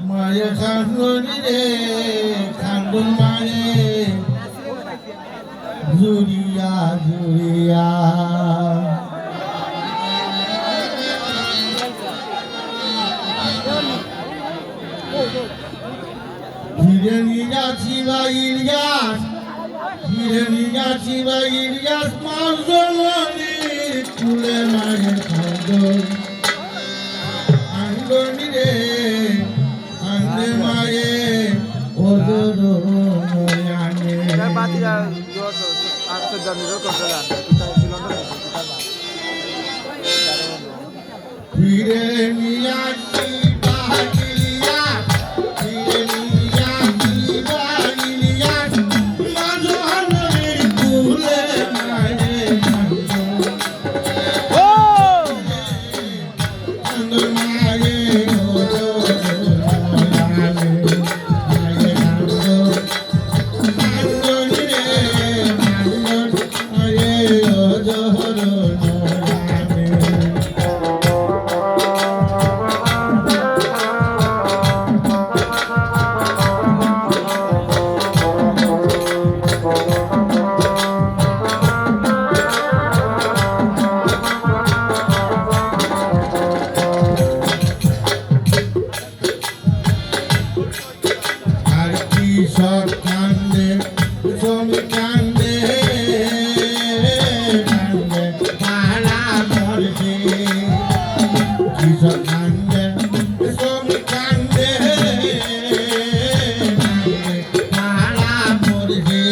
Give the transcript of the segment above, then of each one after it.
মায়ে খান্দন রে খান্দন মায়ে জুড়িয়া জুড়িয়া ফিরে নিয়া শিবা ইলিয়াস ফিরে নিয়া শিবা ইলিয়াস মাঝনি তুলে মায়ের খান্দন আন্দনি রে আন্দে মায়ে ওদর নয়ানে বাতিরা জোর আজকে জানিরও করতে যান কিতাব ছিল না ফিরে নিয়া শিবা ইলিয়াস ফিরে নিয়া শিবা ইলিয়াস মাঝনি তুলে মায়ের খান্দন ও আন্দর মায়ে ওদর নয়ানে মায়ে খান্দন আন্দনি রে আন্দন মায়ে ওদর নয়ানে আর কৃষক কান্দে শ্রমিক কান্দে কান্দে পাড়া মরছে কৃষক কান্দে শ্রমিক কান্দে কান্দে পাড়া মরছে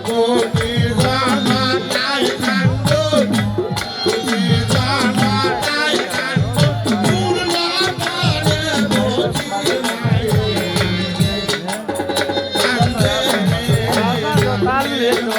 কোটি জনতাই কান্দন জনতাই কান্দন পূর্ণ করে বসি মায়ে Hallelujah.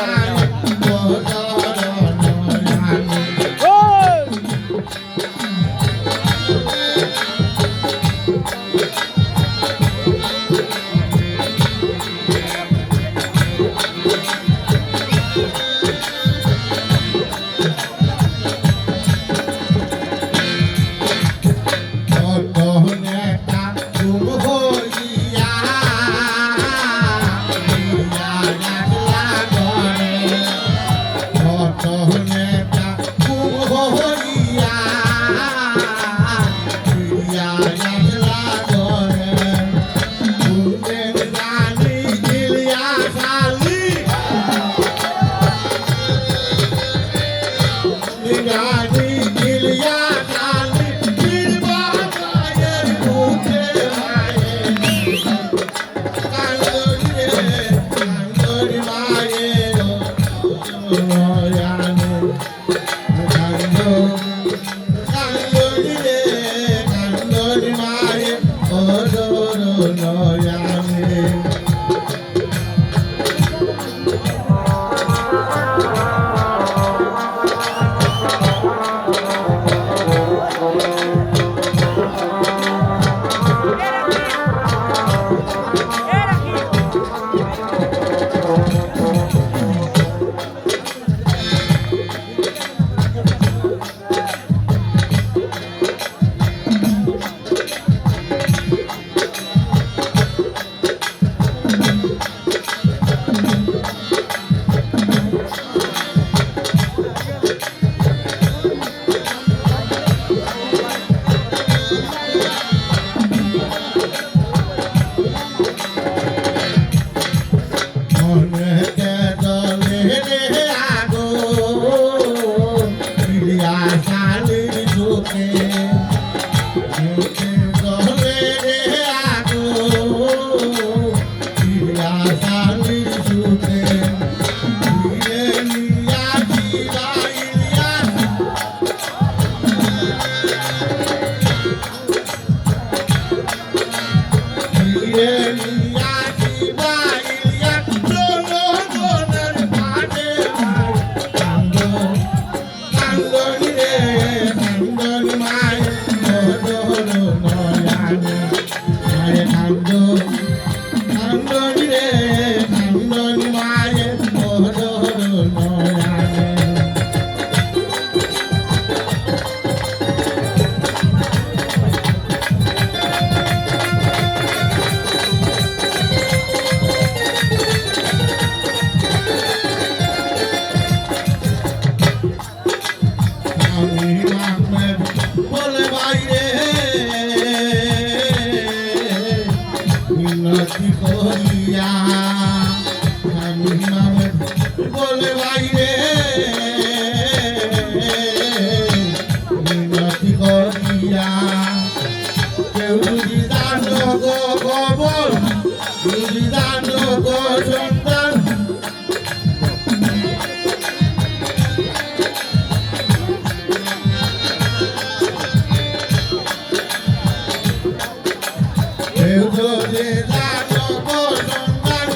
রে জানো গো সন্তান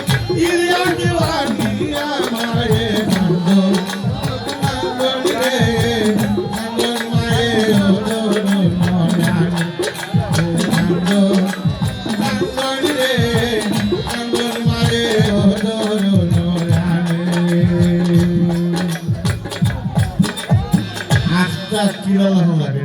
ইলিয়া দিওয়ানি আমারে কান্দন কান্দন রে কান্দন মায়ে ওলো নয়ানি কান্দন কান্দন রে কান্দন মায়ে ওলো নয়ানি আস্তে আস্তে লাগে